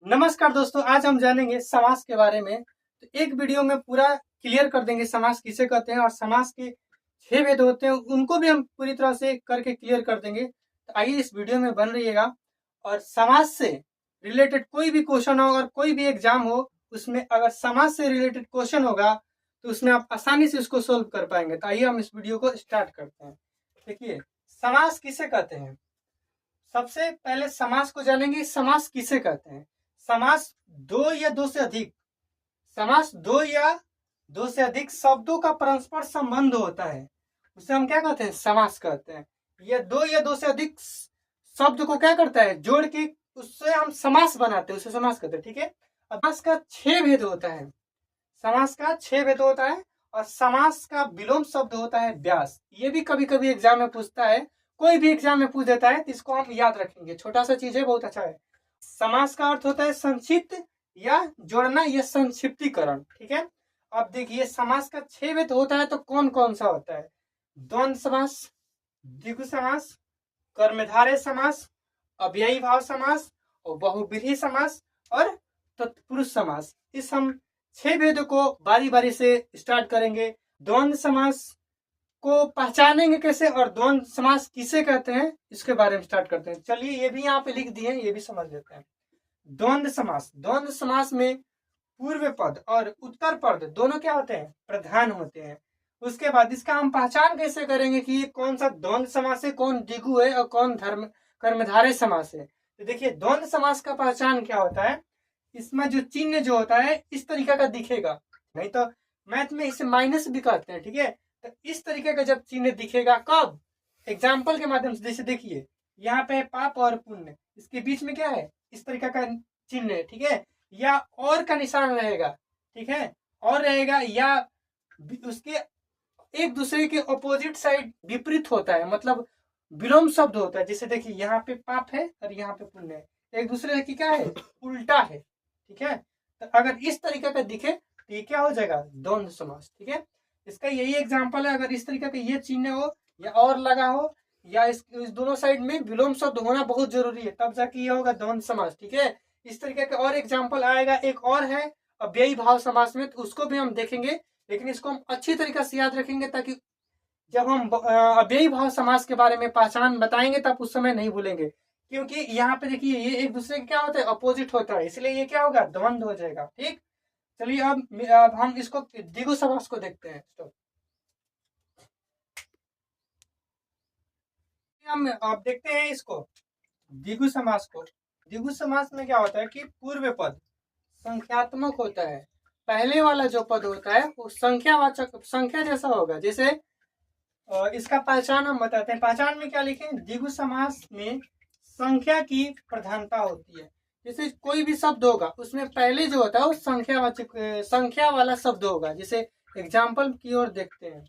नमस्कार दोस्तों, आज हम जानेंगे समास के बारे में। तो एक वीडियो में पूरा क्लियर कर देंगे समास किसे कहते हैं और समास के 6 भेद होते हैं उनको भी हम पूरी तरह से करके क्लियर कर देंगे। तो आइए इस वीडियो में बन रहिएगा। और समास से रिलेटेड कोई भी क्वेश्चन हो और कोई भी एग्जाम हो, उसमें अगर समास से रिलेटेड क्वेश्चन होगा तो उसमें आप आसानी से उसको सोल्व कर पाएंगे। तो आइए हम इस वीडियो को स्टार्ट करते हैं। देखिए, समास किसे कहते हैं। सबसे पहले समास को जानेंगे, समास किसे कहते हैं। समास दो या दो से अधिक समास दो या दो से अधिक शब्दों का परस्पर संबंध होता है, उसे हम क्या कहते हैं, समास कहते हैं। ये दो या दो से अधिक शब्द को क्या करता है, जोड़ के उससे हम समास बनाते हैं, उसे समास कहते हैं। ठीक है। समास का 6 भेद होता है। समास का 6 भेद होता है और समास का विलोम शब्द होता है व्यास। ये भी कभी कभी एग्जाम में पूछता है, कोई भी एग्जाम में पूछ देता है, तो इसको हम याद रखेंगे। छोटा सा चीज है, बहुत अच्छा है। समास का अर्थ होता है संक्षिप्त या जोड़ना या संक्षिप्तीकरण। ठीक है। अब देखिए, समास का 6 भेद होता है, तो कौन कौन सा होता है। द्वंद्व समास, द्विगु समास, कर्मधारय समास, अव्ययी भाव समास और बहुव्रीहि समास और तत्पुरुष समास। इस हम 6 भेदों को बारी बारी से स्टार्ट करेंगे। द्वंद्व समास को पहचानेंगे कैसे और द्वंद्व समास किसे कहते हैं, इसके बारे में स्टार्ट करते हैं। चलिए, ये भी यहाँ पे लिख दिए, ये भी समझ लेते हैं। द्वंद्व समास, द्वंद्व समास में पूर्व पद और उत्तर पद दोनों क्या होते हैं, प्रधान होते हैं। उसके बाद इसका हम पहचान कैसे करेंगे कि ये कौन सा द्वंद्व समास है, कौन द्विगु है और कौन कर्मधारय समास है। तो देखिए, द्वंद्व समास का पहचान क्या होता है, इसमें जो चिन्ह जो होता है इस तरीके का दिखेगा, नहीं तो मैथ में इसे माइनस भी कहते हैं। ठीक है। तो इस तरीके का जब चिन्ह दिखेगा, कब, एग्जाम्पल के माध्यम से। जैसे देखिए, यहाँ पे पाप और पुण्य, इसके बीच में क्या है, इस तरीके का चिन्ह है। ठीक है। या और का निशान रहेगा। ठीक है। और रहेगा, या उसके एक दूसरे के ऑपोजिट साइड विपरीत होता है, मतलब विलोम शब्द होता है। जैसे देखिए, यहाँ पे पाप है और यहाँ पे पुण्य है, एक दूसरे की क्या है, उल्टा है। ठीक है। तो अगर इस तरीके का दिखे तो ये क्या हो जाएगा, द्वंद्व समास। ठीक है। इसका यही एग्जाम्पल है। अगर इस तरीके का ये चिन्ह हो या और लगा हो या इस दोनों साइड में विलोम शब्द होना बहुत जरूरी है, तब जाके ये होगा द्वंद्व समास। ठीक है। इस तरीके का और एग्जाम्पल आएगा, एक और है अव्ययी भाव समास में, तो उसको भी हम देखेंगे। लेकिन इसको हम अच्छी तरीके से याद रखेंगे ताकि जब हम अव्ययी भाव समास के बारे में पहचान बताएंगे तब उस समय नहीं भूलेंगे। क्योंकि यहाँ पे देखिए, ये एक दूसरे के क्या होता है, अपोजिट होता है, इसलिए ये क्या होगा, द्वंद्व हो जाएगा। ठीक। चलिए, अब हम इसको द्विगु समास को देखते हैं। तो हम अब देखते हैं इसको, द्विगु समास को। द्विगु समास में क्या होता है कि पूर्व पद संख्यात्मक होता है। पहले वाला जो पद होता है वो संख्यावाचक, संख्या जैसा होगा। जैसे इसका पहचान हम बताते हैं। पहचान में क्या लिखें, द्विगु समास में संख्या की प्रधानता होती है। जैसे कोई भी शब्द होगा उसमें पहले जो होता है वो संख्यावाचक, संख्या वाला शब्द होगा। जैसे एग्जाम्पल की ओर देखते हैं।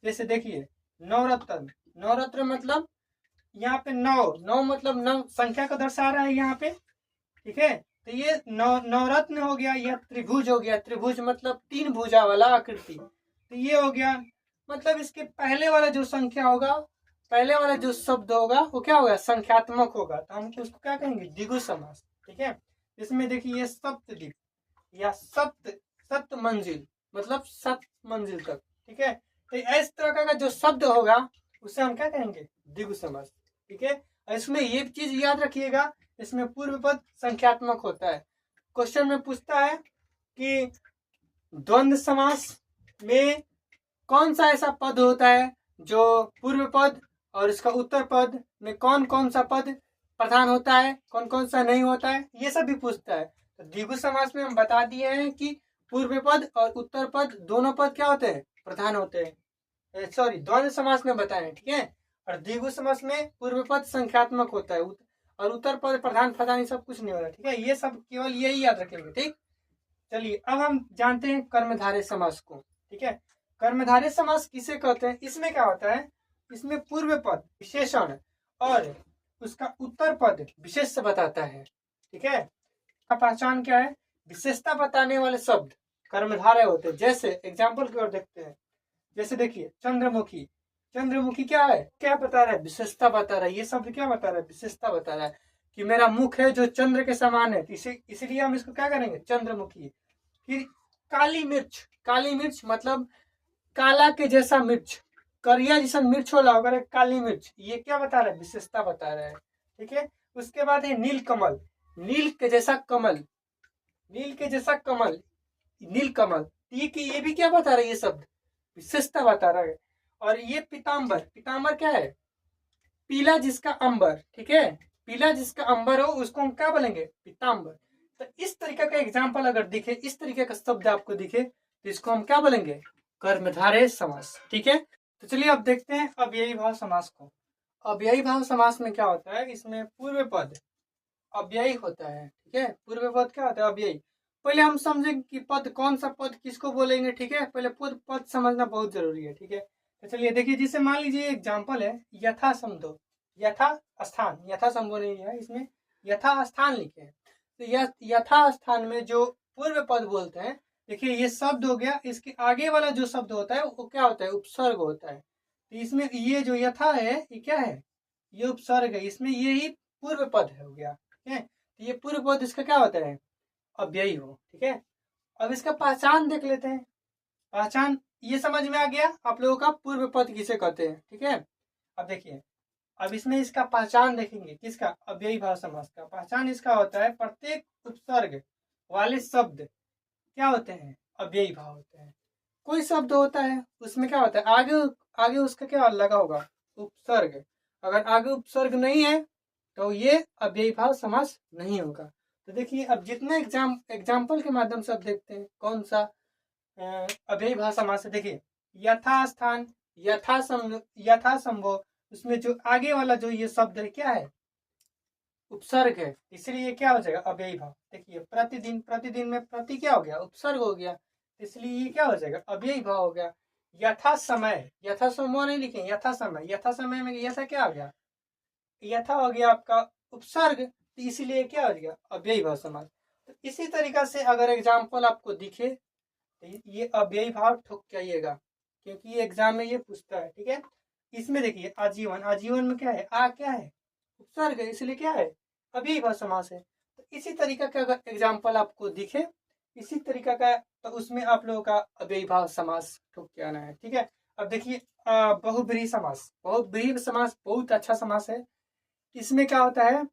जैसे देखिए, नवरत्न, नवरत्न मतलब यहाँ पे नौ, नौ मतलब नौ संख्या को दर्शा रहा है यहाँ पे। ठीक है। तो ये नवरत्न हो गया, यह त्रिभुज हो गया। त्रिभुज मतलब 3 भुजा वाला आकृति। तो ये हो गया, मतलब इसके पहले वाला जो संख्या होगा, पहले वाला जो शब्द होगा वो क्या होगा, संख्यात्मक होगा। तो हम उसको क्या कहेंगे, द्विगु समास। ठीक है। इसमें देखिए, ये सप्तद्वीप या सप्त मंजिल, मतलब 7 मंजिल तक। ठीक है। तो इस तरह का जो शब्द होगा उसे हम क्या कहेंगे, द्विगु समास। ठीक है। इसमें ये चीज याद रखिएगा, इसमें पूर्व पद संख्यात्मक होता है। क्वेश्चन में पूछता है कि द्वंद्व समास में कौन सा ऐसा पद होता है जो पूर्व पद और इसका उत्तर पद में कौन कौन सा पद प्रधान होता है, कौन कौन सा नहीं होता है, ये सब भी पूछता है। तो द्विगु समास में हम बता दिए हैं कि पूर्व पद और उत्तर पद दोनों पद क्या होते हैं, प्रधान होते हैं। सॉरी, द्वंद्व समास में बताए। ठीक है। और द्विगु समास में पूर्व पद संख्यात्मक होता है और उत्तर पद प्रधान प्रधान सब कुछ नहीं हो रहा। ठीक है। ये सब केवल यही याद रखेंगे। ठीक। चलिए, अब हम जानते हैं कर्मधारय समास को। ठीक है। कर्मधारय समास किसे कहते हैं। इसमें क्या होता है, इसमें पूर्व पद विशेषण और उसका उत्तर पद विशेष बताता है। ठीक है। का पहचान क्या है, विशेषता बताने वाले शब्द कर्मधारय होते हैं। जैसे एग्जाम्पल की ओर देखते हैं। जैसे देखिए, चंद्रमुखी, चंद्रमुखी क्या है, क्या बता रहा है, विशेषता बता रहा है। ये शब्द क्या बता रहा है, विशेषता बता रहा है। कि मेरा मुख है जो चंद्र के समान है, तो इसीलिए हम इसको क्या करेंगे, चंद्रमुखी। फिर काली मिर्च, काली मिर्च मतलब काला के जैसा मिर्च, करिया जैसा मिर्च होला अगर काली मिर्च, ये क्या बता रहा है, विशेषता बता रहा है। ठीक है। उसके बाद है नील कमल, नील के जैसा कमल, नील के जैसा कमल, नील कमल, ये भी क्या बता रहा है, ये शब्द विशेषता बता रहा है। और ये पीताम्बर, पीताम्बर क्या है, पीला जिसका अंबर। ठीक है, पीला जिसका अंबर हो उसको हम क्या बोलेंगे, पीताम्बर। तो इस तरीके का एग्जाम्पल अगर दिखे, इस तरीके का शब्द आपको दिखे, तो इसको हम क्या बोलेंगे, कर्मधारय समास। ठीक है। तो चलिए अब देखते हैं अव्ययी भाव समास को। अव्ययी भाव समास में क्या होता है, इसमें पूर्व पद अव्ययी होता है। ठीक है, पूर्व पद क्या होता है, अव्ययी। पहले हम समझेंगे कि पद कौन सा पद किसको बोलेंगे। ठीक है, पहले पद समझना बहुत जरूरी है। ठीक है, तो चलिए देखिए, जिसे मान लीजिए एग्जाम्पल है यथा समदो, यथा स्थान, यथा संभव नहीं है, इसमें यथा स्थान लिखे हैं। तो यथा स्थान में जो पूर्व पद बोलते हैं, देखिए ये शब्द हो गया, इसके आगे वाला जो शब्द होता है वो क्या होता है, उपसर्ग होता है। तो इसमें ये जो यथा है ये क्या है, ये उपसर्ग है, इसमें ये ही पूर्व पद है, हो गया। ठीक है, तो ये पूर्व पद इसका क्या होता है, अव्ययी हो। ठीक है, अब इसका पहचान देख लेते हैं। पहचान ये समझ में आ गया आप लोगों का, पूर्व पद किसे कहते हैं। ठीक है, अब देखिए, अब इसमें इसका पहचान देखेंगे, किसका, अव्ययी भाव समास का पहचान इसका होता है, प्रत्येक उपसर्ग वाले शब्द क्या होते हैं, अव्ययी भाव होते हैं। कोई शब्द होता है उसमें क्या होता है, आगे आगे उसका क्या लगा होगा, उपसर्ग। अगर आगे उपसर्ग नहीं है तो ये अव्ययी भाव समास नहीं होगा। तो देखिए, अब जितने एग्जाम्पल के माध्यम से आप देखते हैं कौन सा अव्ययी भाव समास है। देखिए, यथास्थान, यथासंभव, उसमें जो आगे वाला जो ये शब्द है क्या है, उपसर्ग है, इसलिए क्या हो जाएगा, अव्ययी भाव। देखिए, प्रतिदिन, प्रतिदिन में प्रति क्या हो गया, उपसर्ग हो गया, इसलिए ये क्या हो जाएगा, अव्ययी भाव हो गया। यथा समय, यथा समय नहीं लिखे, यथा समय, यथा समय में यथा क्या हो गया, यथा हो गया आपका उपसर्ग, तो इसीलिए क्या हो गया, अव्ययी भाव समास। तो इसी तरीका से अगर एग्जाम्पल आपको दिखे तो ये अव्ययी भाव ठोक के आइएगा, क्योंकि ये एग्जाम में ये पूछता है। ठीक है, इसमें देखिए आजीवन, आजीवन में क्या है, आ क्या है, उपसर्ग है, इसलिए क्या है, अव्ययी भाव समास है। तो इसी तरीका का अगर एग्जाम्पल आपको दिखे, इसी तरीका का, तो उसमें आप लोगों का अव्ययी भाव समास ठोक के आना है। ठीक है, अब देखिए बहुब्रीहि समास, बहुब्रीहि समास बहुत अच्छा समास है। इसमें क्या होता है,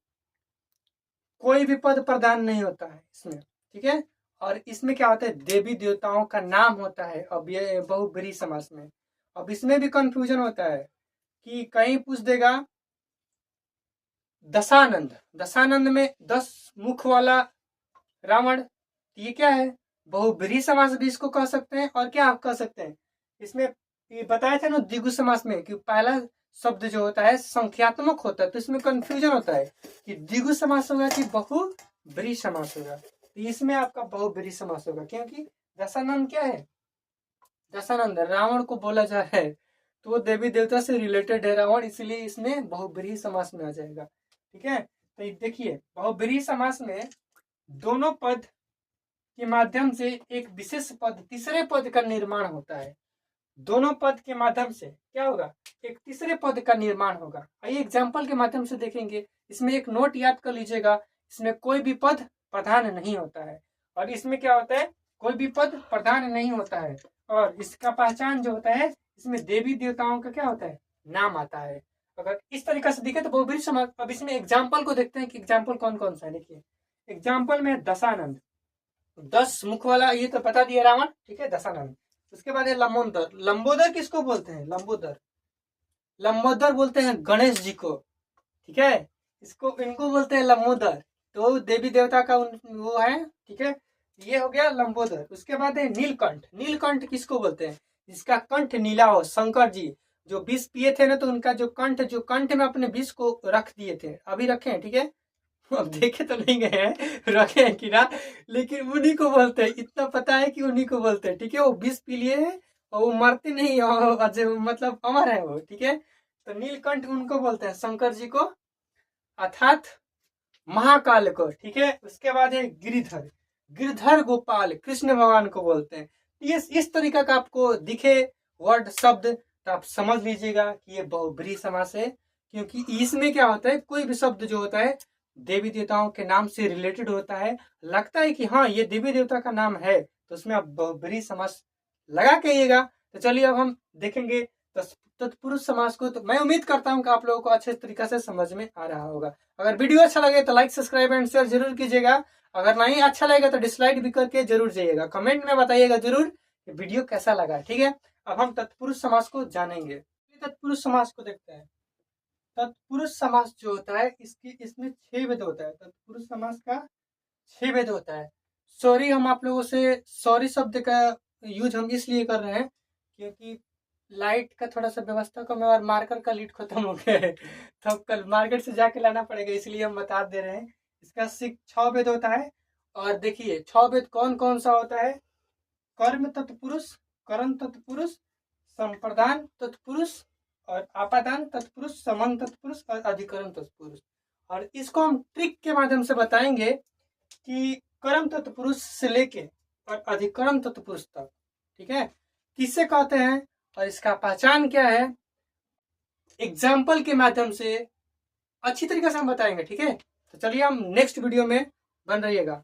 कोई भी पद प्रधान नहीं होता है इसमें। ठीक है, और इसमें क्या होता है, देवी देवताओं का नाम होता है। अब ये बहुब्रीहि समास में, अब इसमें भी कंफ्यूजन होता है कि कहीं पूछ देगा दशानंद, दशानंद में 10 मुख वाला रावण, ये क्या है, बहुब्रीहि समास भी इसको कह सकते हैं, और क्या आप कह सकते हैं, इसमें ये बताया था ना द्विगु समास में कि पहला शब्द जो होता है संख्यात्मक होता है, तो इसमें कंफ्यूजन होता है कि द्विगु समास होगा कि बहुब्रीहि समास होगा। तो इसमें आपका बहुब्रीहि समास होगा, क्योंकि दशानंद क्या है, दशानंद रावण को बोला जा रहा है, तो वो देवी देवता से रिलेटेड है रावण, इसलिए इसमें बहुब्रीहि समास में आ जाएगा। ठीक है, तो देखिए बहुब्रीहि समास में दोनों पद के माध्यम से एक विशेष पद, तीसरे पद का निर्माण होता है। दोनों पद के माध्यम से क्या होगा, एक तीसरे पद का निर्माण होगा। आइए एग्जाम्पल के माध्यम से देखेंगे। इसमें एक नोट याद कर लीजिएगा, इसमें कोई भी पद प्रधान नहीं होता है, और इसमें क्या होता है, कोई भी पद प्रधान नहीं होता है, और इसका पहचान जो होता है, इसमें देवी देवताओं का क्या होता है, नाम आता है। अगर इस तरीके से दिखे तो बहुब्रीहि समास। अब इसमें एग्जाम्पल को देखते हैं कि एग्जाम्पल कौन कौन सा है। देखिए, एग्जाम्पल में दशानंद, 10 मुख वाला, ये तो बता दिया रावण। ठीक है, दशानंद। उसके बाद है लंबोदर, लंबोदर किसको बोलते हैं, लंबोदर, लंबोदर बोलते हैं गणेश जी को। ठीक है, इसको इनको बोलते हैं लंबोदर, तो देवी देवता का वो है। ठीक है, ये हो गया लंबोदर। उसके बाद है नीलकंठ, नीलकंठ किसको बोलते हैं, जिसका कंठ नीला हो, शंकर जी जो विष पिए थे ना, तो उनका जो कंठ में अपने विष को रख दिए थे, अभी रखे हैं। ठीक है, अब देखे तो नहीं गए हैं, रखे हैं कि ना, लेकिन उन्हीं को बोलते हैं, इतना पता है कि उन्हीं को बोलते हैं। ठीक है, वो विष पी लिए हैं और वो मरते नहीं, और मतलब अमर है वो। ठीक है, तो नीलकंठ उनको बोलते हैं, शंकर जी को अर्थात महाकाल को। ठीक है, उसके बाद है गिरिधर, गिरधर गोपाल कृष्ण भगवान को बोलते हैं। ये इस तरीका का आपको दिखे वर्ड शब्द, तो आप समझ लीजिएगा कि ये बहुब्रीहि समास है, क्योंकि इसमें क्या होता है, कोई भी शब्द जो होता है देवी देवताओं के नाम से रिलेटेड होता है, लगता है कि हाँ ये देवी देवता का नाम है, तो उसमें आप बहुब्रीहि समास लगा के आइएगा। तो चलिए अब हम देखेंगे तत्पुरुष समास को। तो मैं उम्मीद करता हूँ कि आप लोगों को अच्छे तरीके से समझ में आ रहा होगा। अगर वीडियो अच्छा लगे तो लाइक, सब्सक्राइब एंड शेयर जरूर कीजिएगा। अगर नहीं अच्छा लगेगा तो डिसलाइक भी करके जरूर जाइएगा, कमेंट में बताइएगा जरूर कि वीडियो कैसा लगा। ठीक है, अब हम तत्पुरुष समास को जानेंगे। तत्पुरुष समास को देखते हैं। तत्पुरुष समास जो होता है इसमें 6 भेद होता है। तत्पुरुष समास का 6 भेद होता है। सॉरी, हम आप लोगों से सॉरी शब्द का यूज हम इसलिए कर रहे हैं क्योंकि लाइट का थोड़ा सा व्यवस्था कम है और मार्कर का लीड खत्म हो गया है, तो कल मार्केट से जाके लाना पड़ेगा, इसलिए हम बता दे रहे हैं। इसका 6 भेद होता है। और देखिए 6 भेद कौन कौन सा होता है। कर्म तत्पुरुष, करण तत्पुरुष, संप्रदान तत्पुरुष और आपादान तत्पुरुष, समान तत्पुरुष और अधिकरण तत्पुरुष। और इसको हम ट्रिक के माध्यम से बताएंगे कि कर्म तत्पुरुष से लेके और अधिकरण तत्पुरुष तक, ठीक है, किसे कहते हैं और इसका पहचान क्या है, एग्जाम्पल के माध्यम से अच्छी तरीके से हम बताएंगे। ठीक है, तो चलिए हम नेक्स्ट वीडियो में बन रहिएगा।